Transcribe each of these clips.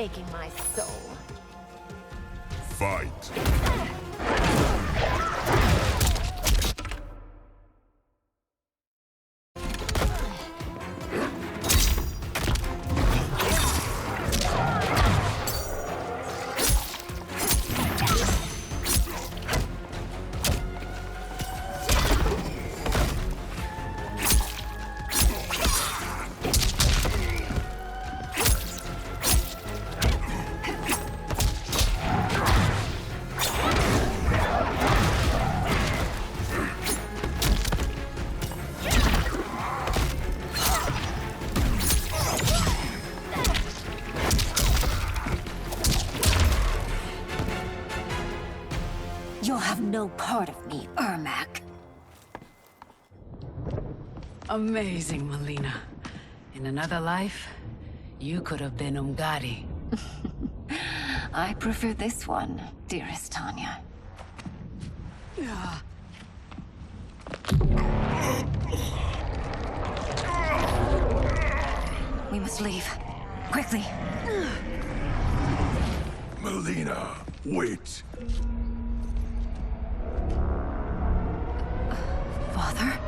taking my soul. Fight. You'll have no part of me, Ermac. Amazing, Melina. In another life, you could have been Umgadi. I prefer this one, dearest Tanya. We must leave. Quickly. Melina, wait. Father?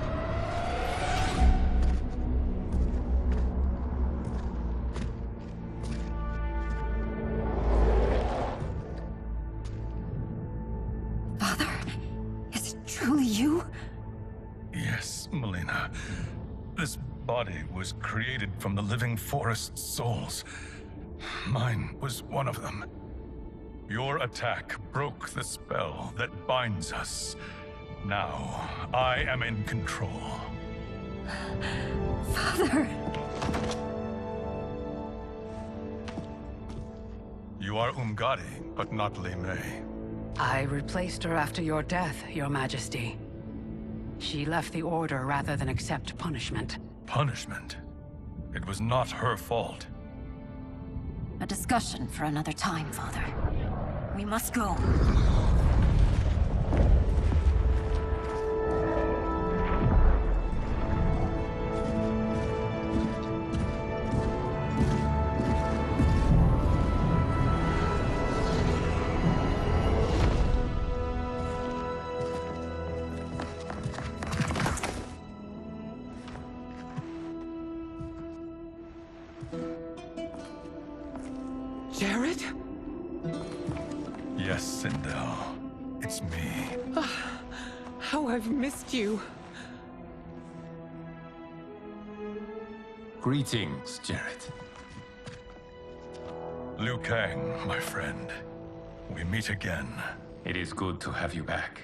Father? Is it truly you? Yes, Melina. This body was created from the living forest's souls. Mine was one of them. Your attack broke the spell that binds us. Now, I am in control. Father! You are Umgadi, but not Li Mei. I replaced her after your death, Your Majesty. She left the Order rather than accept punishment. Punishment? It was not her fault. A discussion for another time, Father. We must go. Jared? Yes, Sindel. It's me. How I've missed you. Greetings, Jared. Liu Kang, my friend. We meet again. It is good to have you back.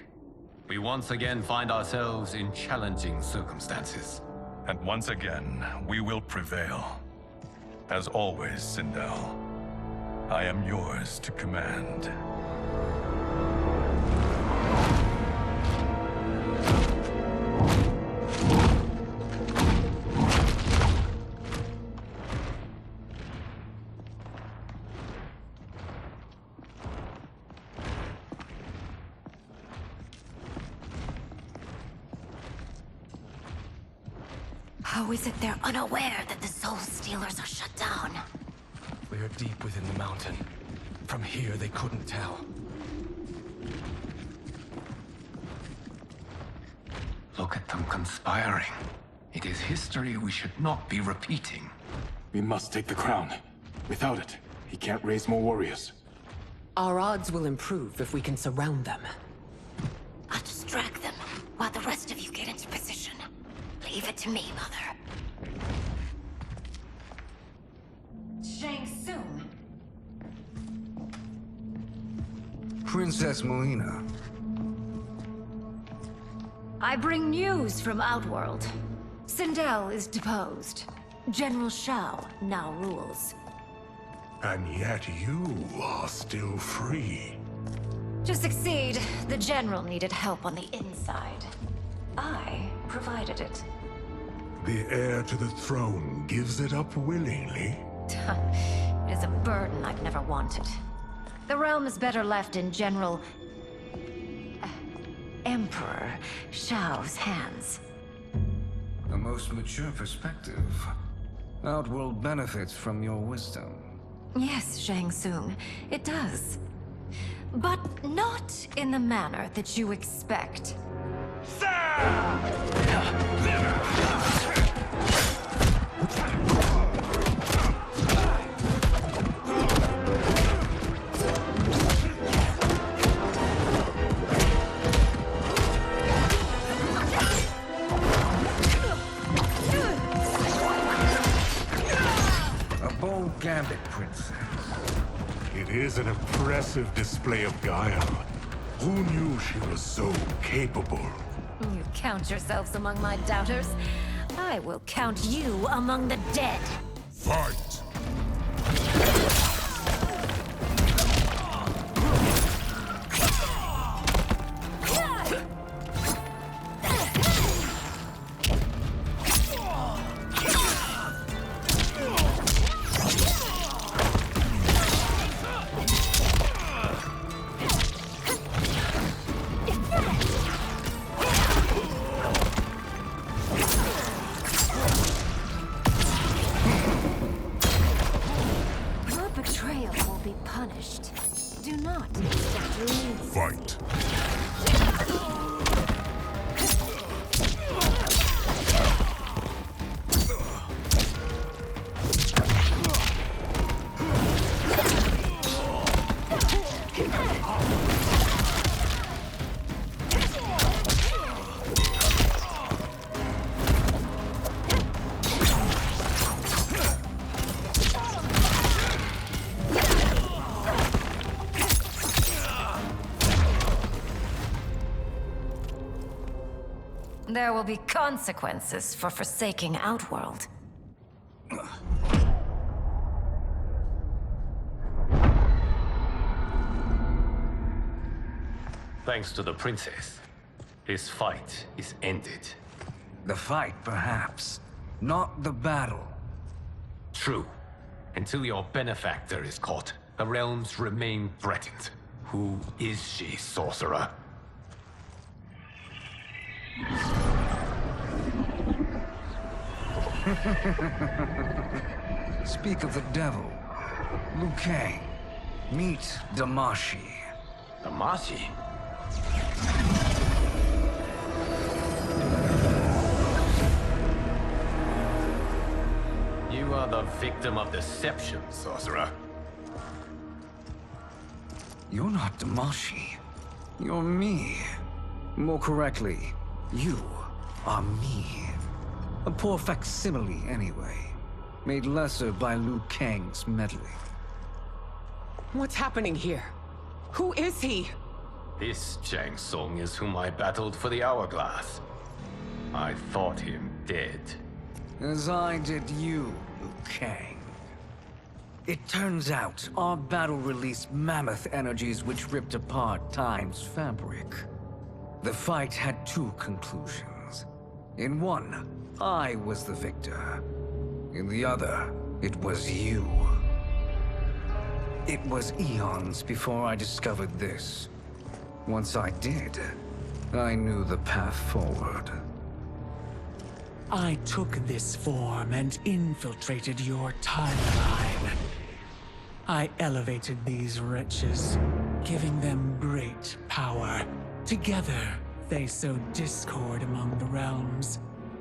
We once again find ourselves in challenging circumstances. And once again, we will prevail. As always, Sindel, I am yours to command. How is it they're unaware that the Soul Stealers are shut down? We are deep within the mountain. From here, they couldn't tell. Look at them conspiring. It is history we should not be repeating. We must take the crown. Without it, he can't raise more warriors. Our odds will improve if we can surround them. I'll distract them while the rest of you get into position. Leave it to me, Mother. Shang Tsung. Princess Melina. I bring news from Outworld. Sindel is deposed. General Shao now rules. And yet you are still free. To succeed, the General needed help on the inside. I provided it. The heir to the throne gives it up willingly. It is a burden I've never wanted. The realm is better left in General... Emperor Shao's hands. A most mature perspective. Outworld benefits from your wisdom. Yes, Shang Tsung, it does. But not in the manner that you expect. A bold gambit, Princess. It is an impressive display of guile. Who knew she was so capable? You count yourselves among my doubters. I will count you among the dead. Fight! Your betrayal will be punished. Do not expect release. Fight! There will be consequences for forsaking Outworld. Thanks to the princess, this fight is ended. The fight, perhaps. Not the battle. True. Until your benefactor is caught, the realms remain threatened. Who is she, sorcerer? Speak of the devil. Liu Kang. Meet Damashi. Damashi? You are the victim of deception, sorcerer. You're not Damashi. You're me. More correctly, you are me. A poor facsimile, anyway. Made lesser by Liu Kang's meddling. What's happening here? Who is he? This Shang Tsung is whom I battled for the Hourglass. I thought him dead. As I did you, Liu Kang. It turns out our battle released mammoth energies which ripped apart time's fabric. The fight had two conclusions. In one, I was the victor. In the other, it was you. It was eons before I discovered this. Once I did, I knew the path forward. I took this form and infiltrated your timeline. I elevated these wretches, giving them great power. Together, they sowed discord among the realms,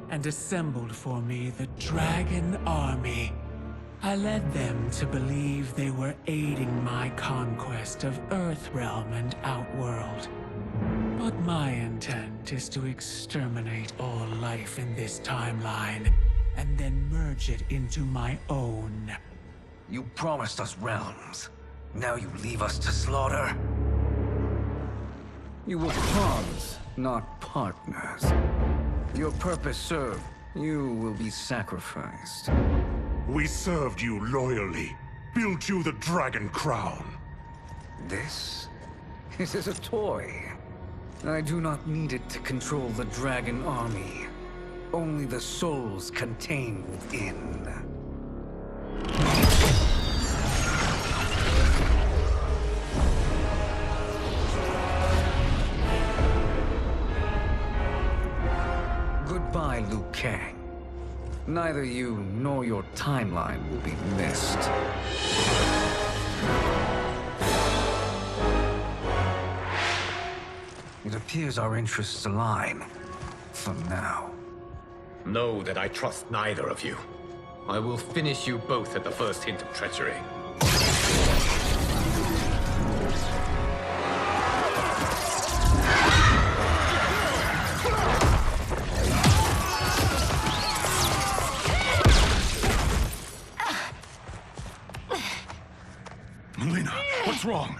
and assembled for me the Dragon Army. I led them to believe they were aiding my conquest of Earthrealm and Outworld. But my intent is to exterminate all life in this timeline, and then merge it into my own. You promised us realms. Now you leave us to slaughter? You were pawns, not partners. Your purpose served. You will be sacrificed. We served you loyally, built you the Dragon Crown. This is a toy. I do not need it to control the Dragon Army. Only the souls contained within. Goodbye, Liu Kang. neither you nor your timeline will be missed. It appears our interests align. For now. Know that I trust neither of you. I will finish you both at the first hint of treachery. Melina, what's wrong?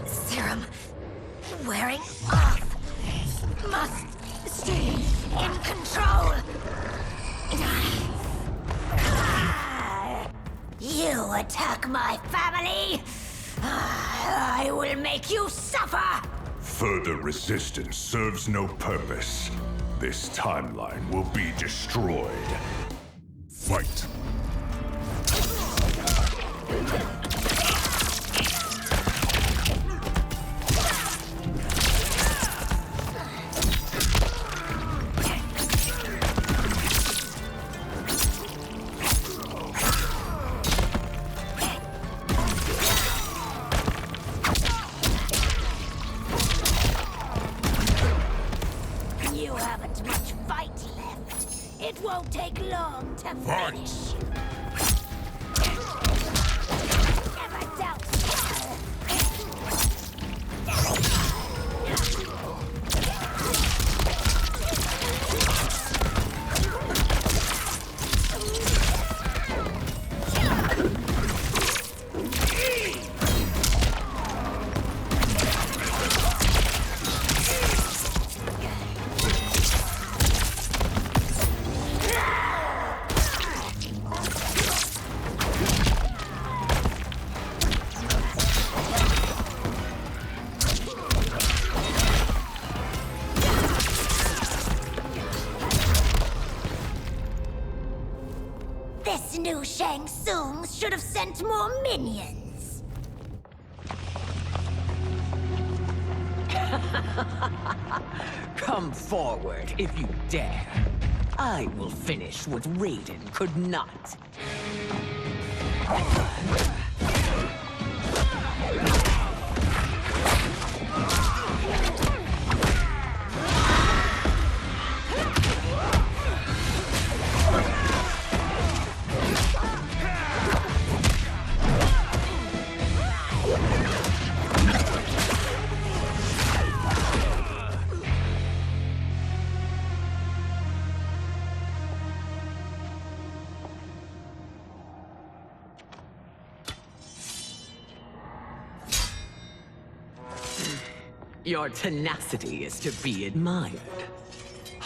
Serum wearing off. Must stay in control. You attack my family. I will make you suffer. Further resistance serves no purpose. This timeline will be destroyed. Fight! You haven't much fight left. It won't take long to finish. Never doubt. This new Shang Tsung should have sent more minions. Come forward if you dare. I will finish what Raiden could not. Your tenacity is to be admired.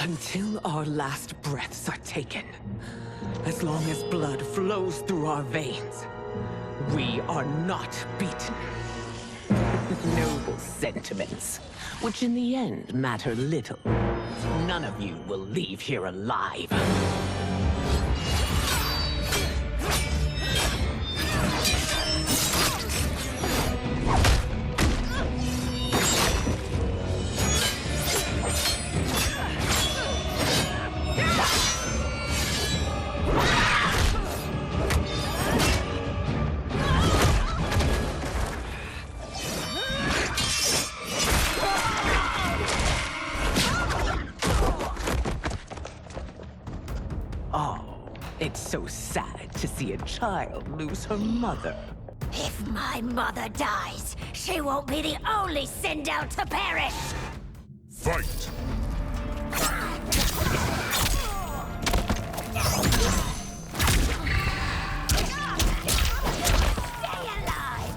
Until our last breaths are taken, as long as blood flows through our veins, we are not beaten. Noble sentiments, which in the end matter little. None of you will leave here alive. It's so sad to see a child lose her mother. If my mother dies, she won't be the only Sindel to perish! Fight! Stay alive!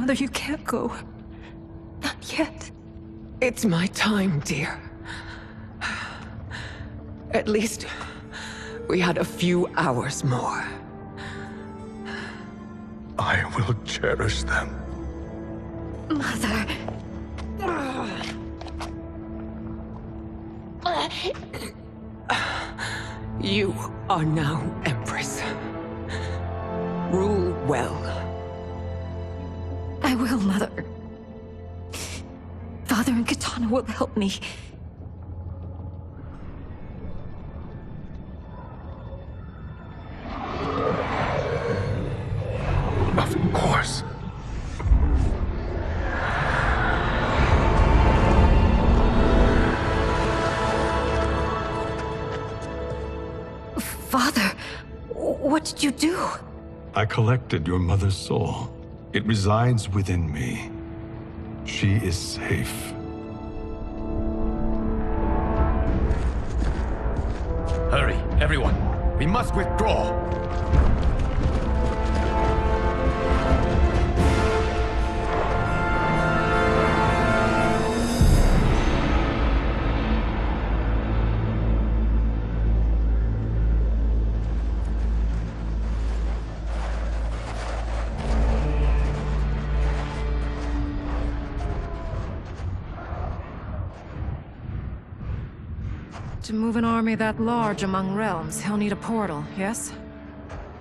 Mother, you can't go. Not yet. It's my time, dear. At least, we had a few hours more. I will cherish them. Mother. You are now Empress. Rule well. I will, Mother. Father and Katana will help me. Of course. Father, what did you do? I collected your mother's soul. It resides within me. She is safe. Hurry, everyone. We must withdraw. To move an army that large among realms, he'll need a portal, yes?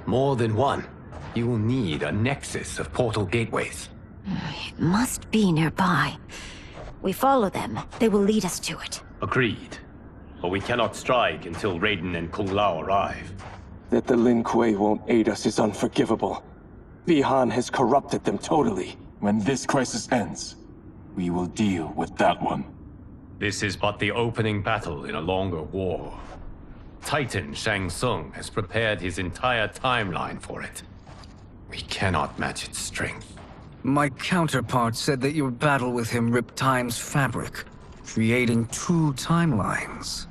More than one. You will need a nexus of portal gateways. It must be nearby. We follow them. They will lead us to it. Agreed. But we cannot strike until Raiden and Kung Lao arrive. That the Lin Kuei won't aid us is unforgivable. Bihan has corrupted them totally. When this crisis ends, we will deal with that one. This is but the opening battle in a longer war. Titan Shang Tsung has prepared his entire timeline for it. We cannot match its strength. My counterpart said that your battle with him ripped time's fabric, creating two timelines.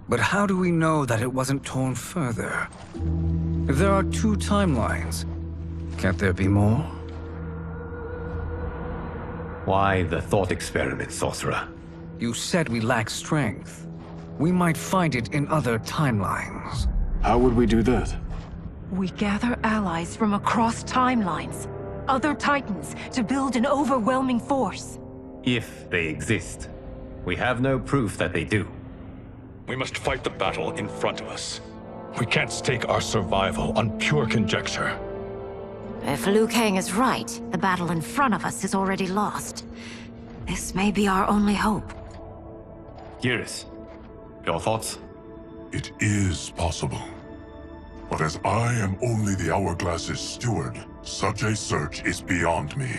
But how do we know that it wasn't torn further? If there are two timelines, can't there be more? Why the thought experiment, Sorcerer? You said we lack strength. We might find it in other timelines. How would we do that? We gather allies from across timelines, other titans, to build an overwhelming force. If they exist. We have no proof that they do. We must fight the battle in front of us. We can't stake our survival on pure conjecture. If Liu Kang is right, the battle in front of us is already lost. This may be our only hope. Geras, your thoughts? It is possible. But as I am only the Hourglass's steward, such a search is beyond me.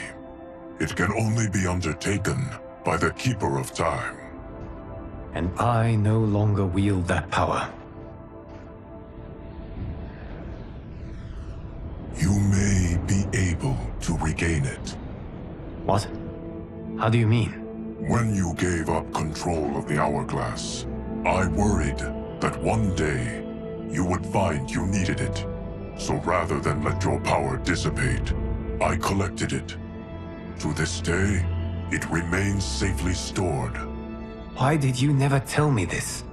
It can only be undertaken by the Keeper of Time. And I no longer wield that power. You may be able to regain it. What? How do you mean? When you gave up control of the Hourglass, I worried that one day you would find you needed it. So rather than let your power dissipate, I collected it. To this day, it remains safely stored. Why did you never tell me this?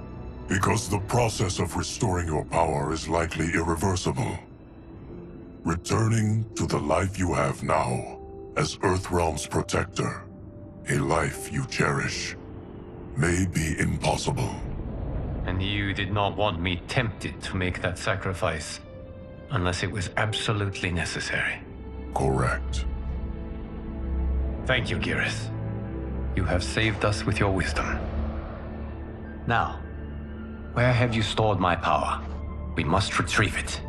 Because the process of restoring your power is likely irreversible. Returning to the life you have now, as Earthrealm's protector, a life you cherish, may be impossible. And you did not want me tempted to make that sacrifice, unless it was absolutely necessary. Correct. Thank you, Geras. You have saved us with your wisdom. Now, where have you stored my power? We must retrieve it.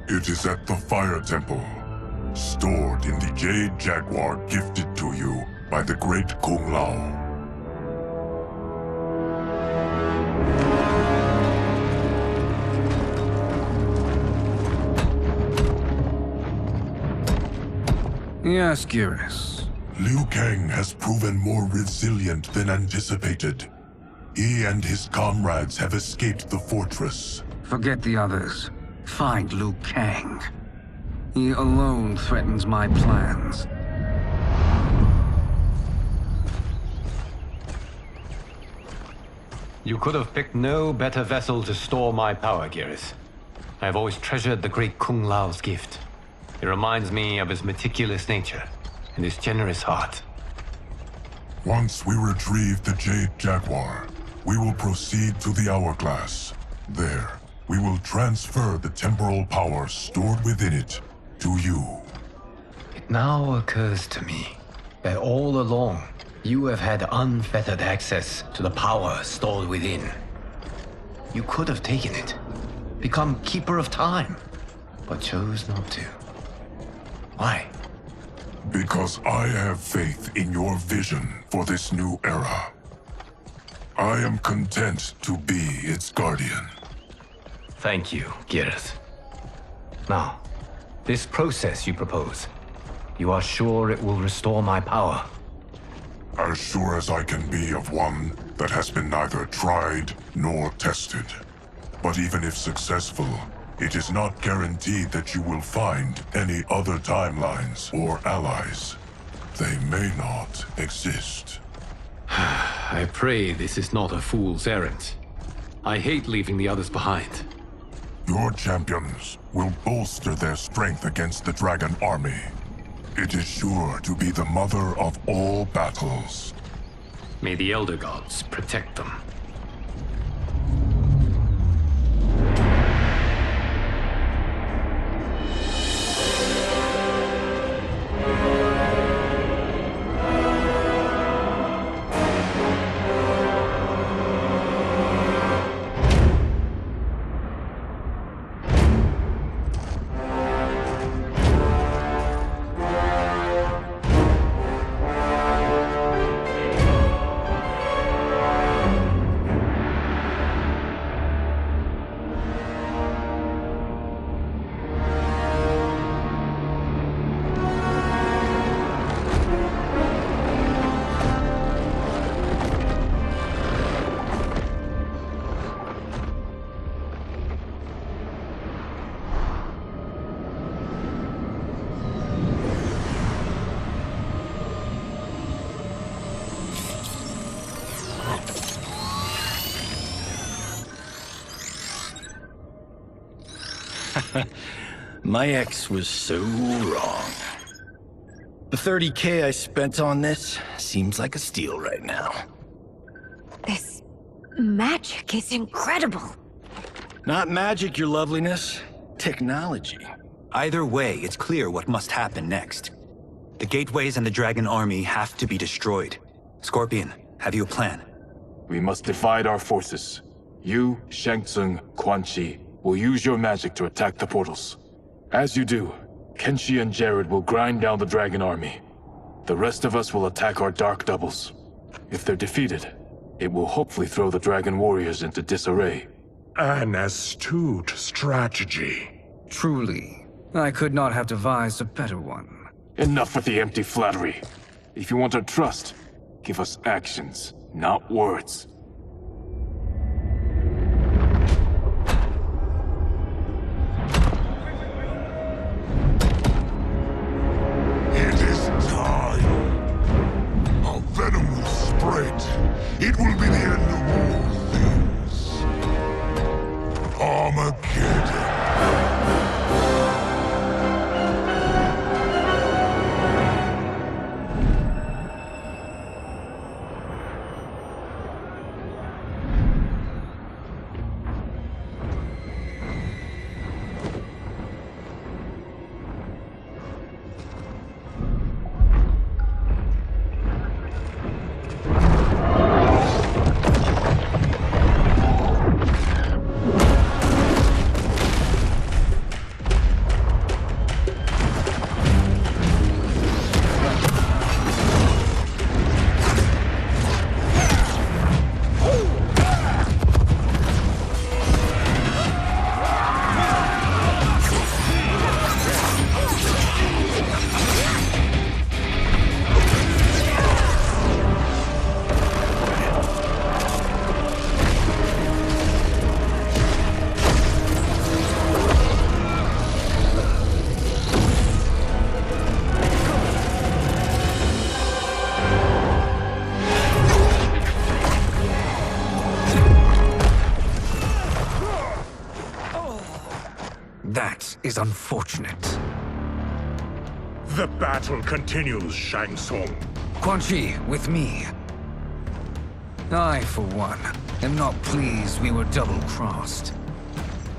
It is at the Fire Temple, stored in the Jade Jaguar gifted to you by the great Kung Lao. Yes, Geras. Liu Kang has proven more resilient than anticipated. He and his comrades have escaped the fortress. Forget the others. Find Liu Kang. He alone threatens my plans. You could have picked no better vessel to store my power, Geras. I have always treasured the great Kung Lao's gift. It reminds me of his meticulous nature and his generous heart. Once we retrieve the Jade Jaguar, we will proceed to the Hourglass. There, we will transfer the temporal power stored within it to you. It now occurs to me that all along, you have had unfettered access to the power stored within. You could have taken it, become Keeper of Time, but chose not to. Why? Because I have faith in your vision for this new era. I am content to be its guardian. Thank you, Geras. Now, this process you propose, you are sure it will restore my power? As sure as I can be of one that has been neither tried nor tested. But even if successful, it is not guaranteed that you will find any other timelines or allies. They may not exist. I pray this is not a fool's errand. I hate leaving the others behind. Your champions will bolster their strength against the Dragon Army. It is sure to be the mother of all battles. May the Elder Gods protect them. My ex was so wrong. The 30K I spent on this seems like a steal right now. This magic is incredible. Not magic, your loveliness. Technology. Either way, it's clear what must happen next. The gateways and the Dragon Army have to be destroyed. Scorpion, have you a plan? We must divide our forces. You, Shang Tsung, Quan Chi will use your magic to attack the portals. As you do, Kenshi and Jared will grind down the Dragon Army. The rest of us will attack our dark doubles. If they're defeated, it will hopefully throw the Dragon Warriors into disarray. An astute strategy. Truly, I could not have devised a better one. Enough with the empty flattery. If you want our trust, give us actions, not words. It is time. Our venom will spread. It will be the end of all things. Armageddon. That is unfortunate. The battle continues, Shang Tsung. Quan Chi, with me. I, for one, am not pleased we were double-crossed.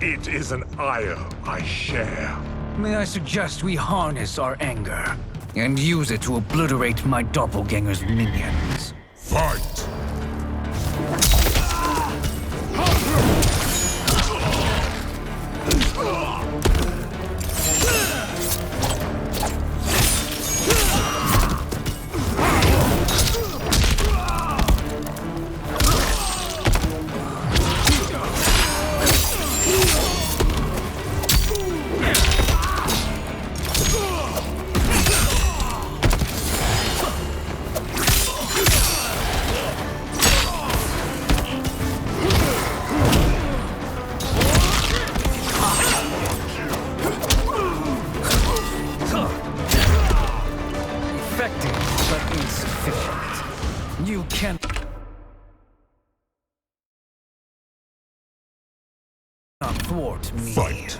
It is an ire I share. May I suggest we harness our anger and use it to obliterate my doppelganger's minions? Fight! Thwart me. Fight!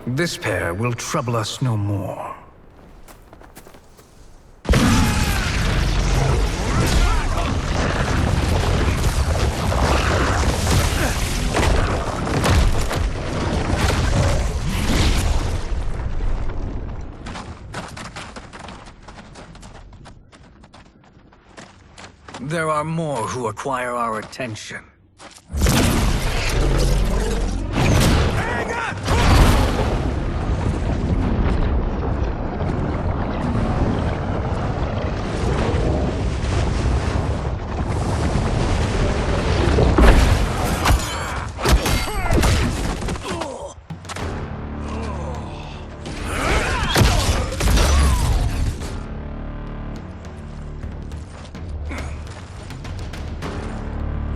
This pair will trouble us no more. There are more who acquire our attention.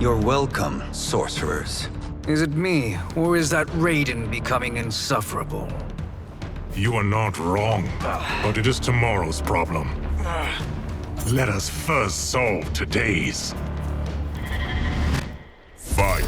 You're welcome, sorcerers. Is it me, or is that Raiden becoming insufferable? You are not wrong, but it is tomorrow's problem. Let us first solve today's. Fight!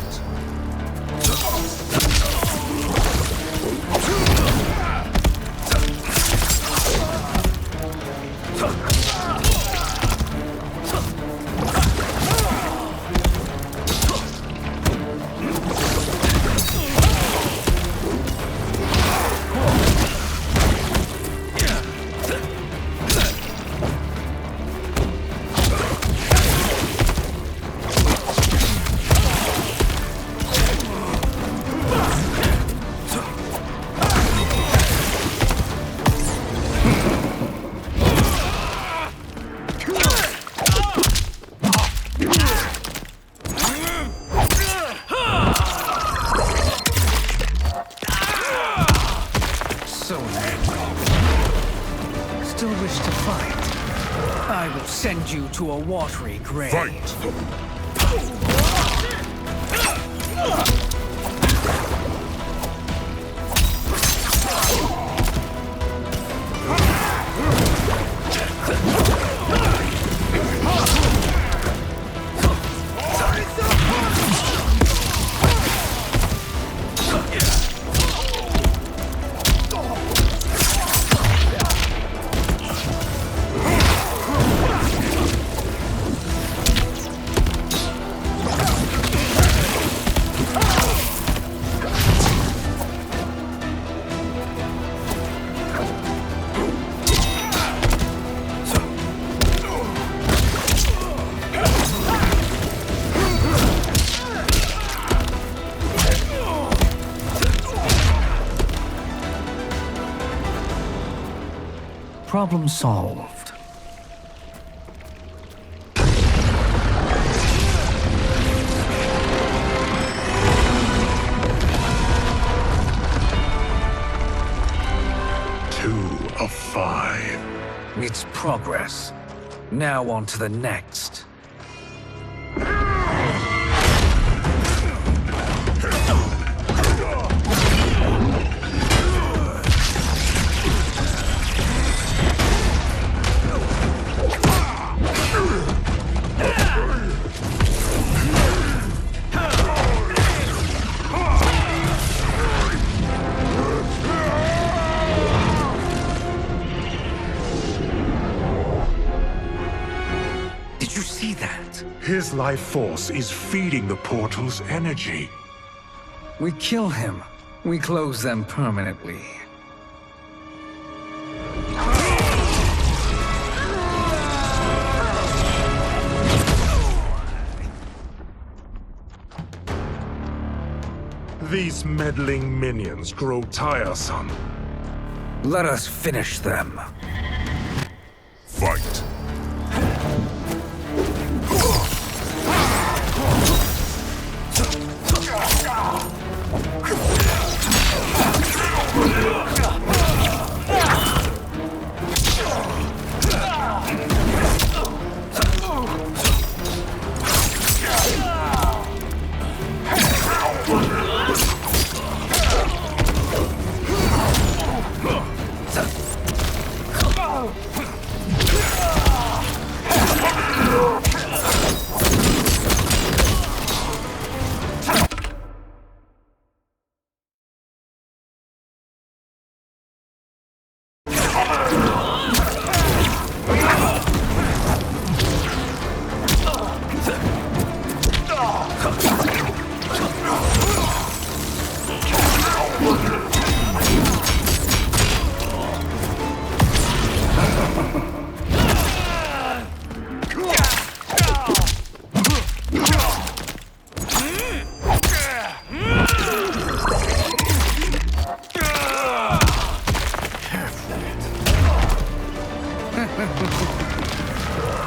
Send you to a watery grave. Fight! Problem solved. Two of 5. It's progress. Now on to the next. Did you see that? His life force is feeding the portal's energy. We kill him. We close them permanently. These meddling minions grow tiresome. Let us finish them. Fight.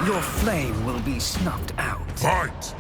Your flame will be snuffed out. Fight!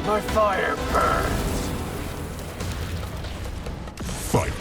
My fire burns. Fight!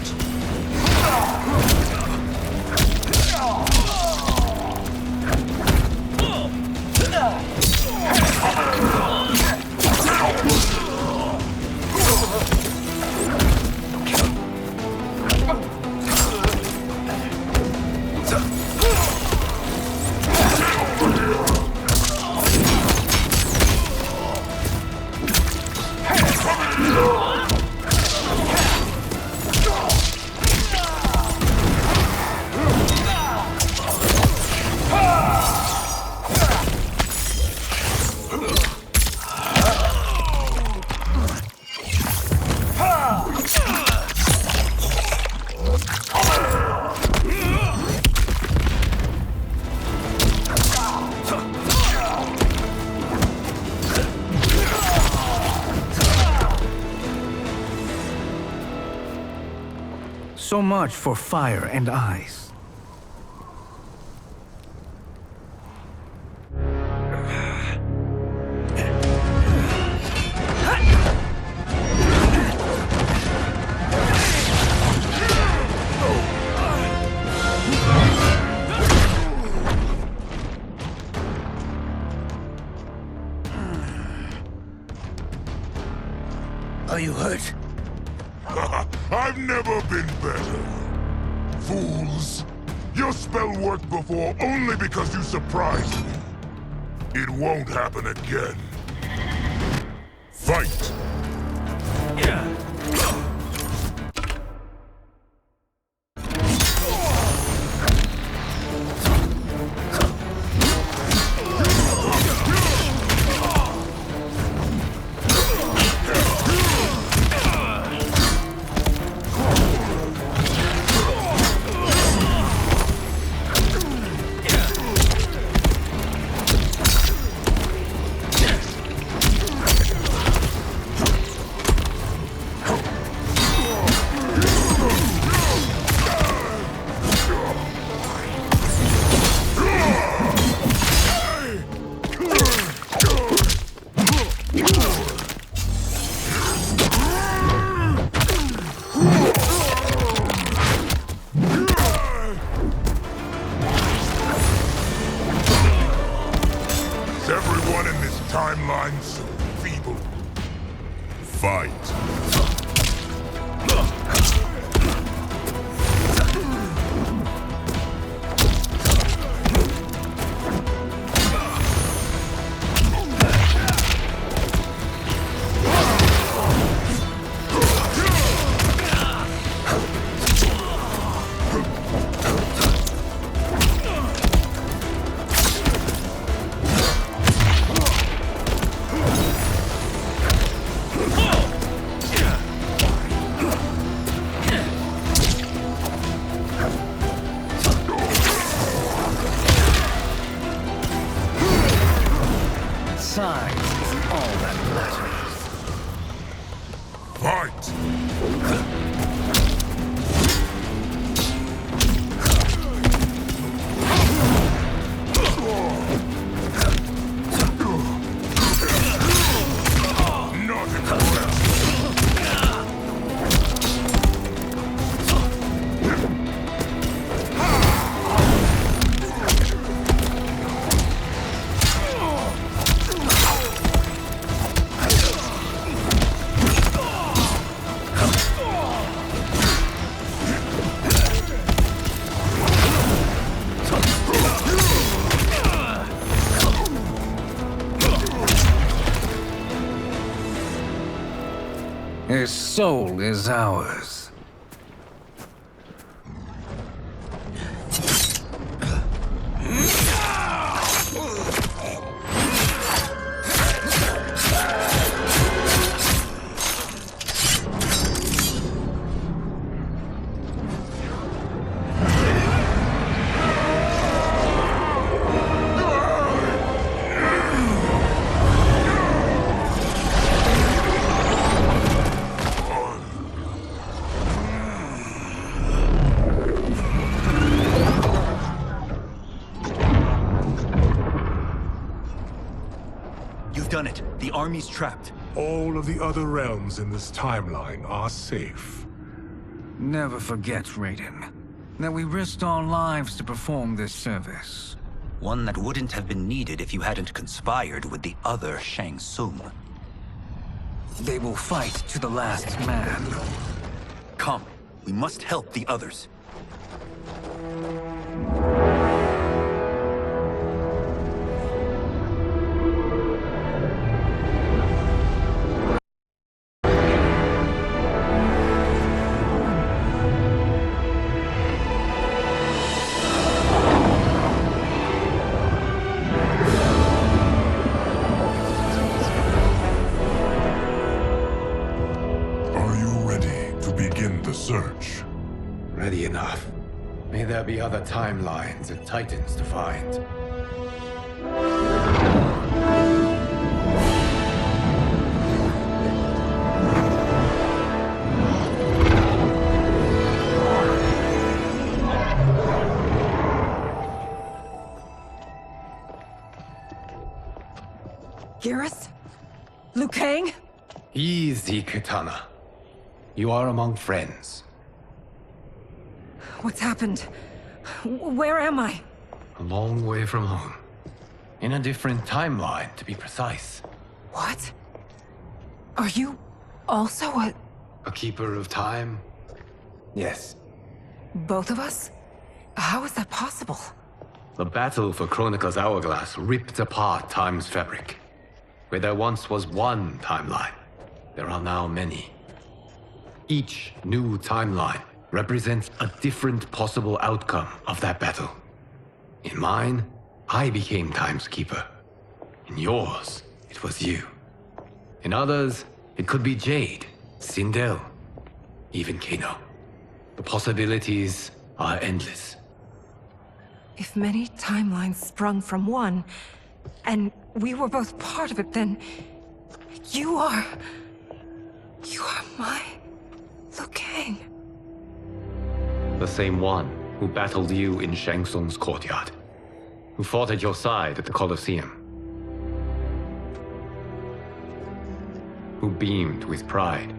So much for fire and ice. Are you hurt? I I've never been better. Fools! Your spell worked before only because you surprised me. It won't happen again. Fight! Everyone in this timeline so feeble. Fight. Size is all that matters. Fight! His soul is ours. You've done it. The army's trapped. All of the other realms in this timeline are safe. Never forget, Raiden, that we risked our lives to perform this service. One that wouldn't have been needed if you hadn't conspired with the other Shang Tsung. They will fight to the last man. Come, we must help the others. Search. Ready enough. May there be other timelines and titans to find. Garrus? Liu Kang? Easy, Katana. You are among friends. What's happened? Where am I? A long way from home. In a different timeline, to be precise. What? Are you also a... A keeper of time? Yes. Both of us? How is that possible? The battle for Chronica's hourglass ripped apart time's fabric. Where there once was one timeline, there are now many. Each new timeline represents a different possible outcome of that battle. In mine, I became Time's Keeper. In yours, it was you. In others, it could be Jade, Sindel, even Kano. The possibilities are endless. If many timelines sprung from one, and we were both part of it, then you are my Liu Kang. The same one who battled you in Shang Tsung's courtyard, who fought at your side at the Colosseum, who beamed with pride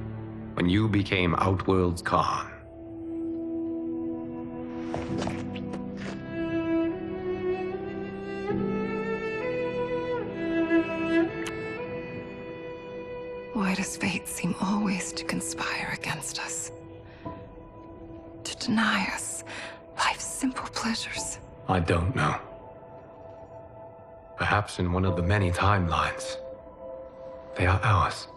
when you became Outworld's Khan. Why does fate seem always to conspire against us? To deny us life's simple pleasures? I don't know. Perhaps in one of the many timelines, they are ours.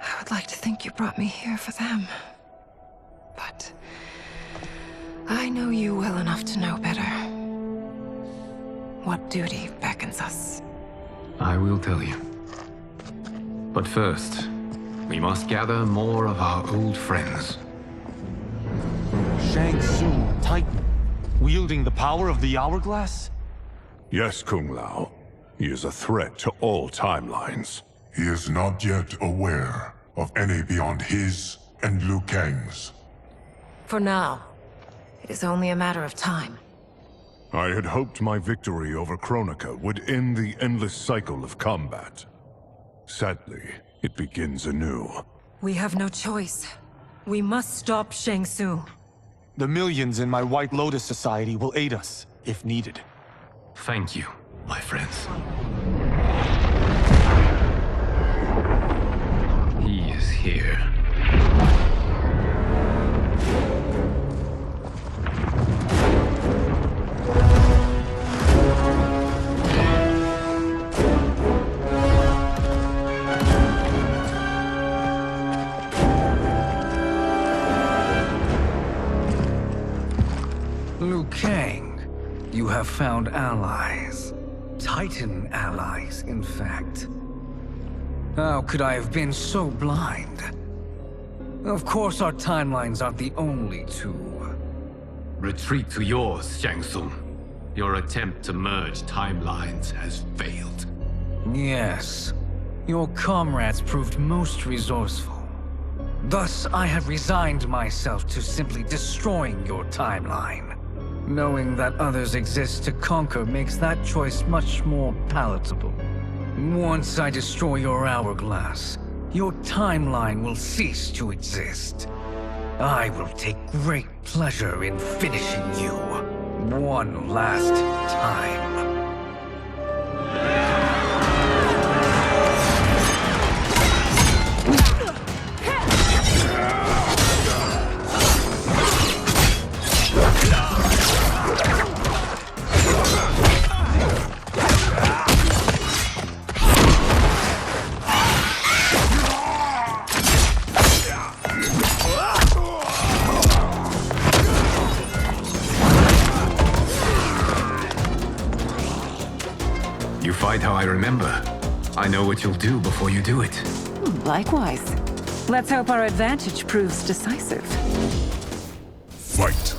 I would like to think you brought me here for them. But I know you well enough to know better. What duty beckons us? I will tell you. But first, we must gather more of our old friends. Shang Tsung, Titan, wielding the power of the hourglass? Yes, Kung Lao. He is a threat to all timelines. He is not yet aware of any beyond his and Liu Kang's. For now, it is only a matter of time. I had hoped my victory over Chronica would end the endless cycle of combat. Sadly, it begins anew. We have no choice. We must stop Shang Tsung. The millions in my White Lotus Society will aid us, if needed. Thank you, my friends. He is here. Liu Kang, you have found allies. Titan allies, in fact. How could I have been so blind? Of course our timelines aren't the only two. Retreat to yours, Shang Tsung. Your attempt to merge timelines has failed. Yes. Your comrades proved most resourceful. Thus, I have resigned myself to simply destroying your timeline. Knowing that others exist to conquer makes that choice much more palatable. Once I destroy your hourglass, your timeline will cease to exist. I will take great pleasure in finishing you one last time. You fight how I remember. I know what you'll do before you do it. Likewise. Let's hope our advantage proves decisive. Fight!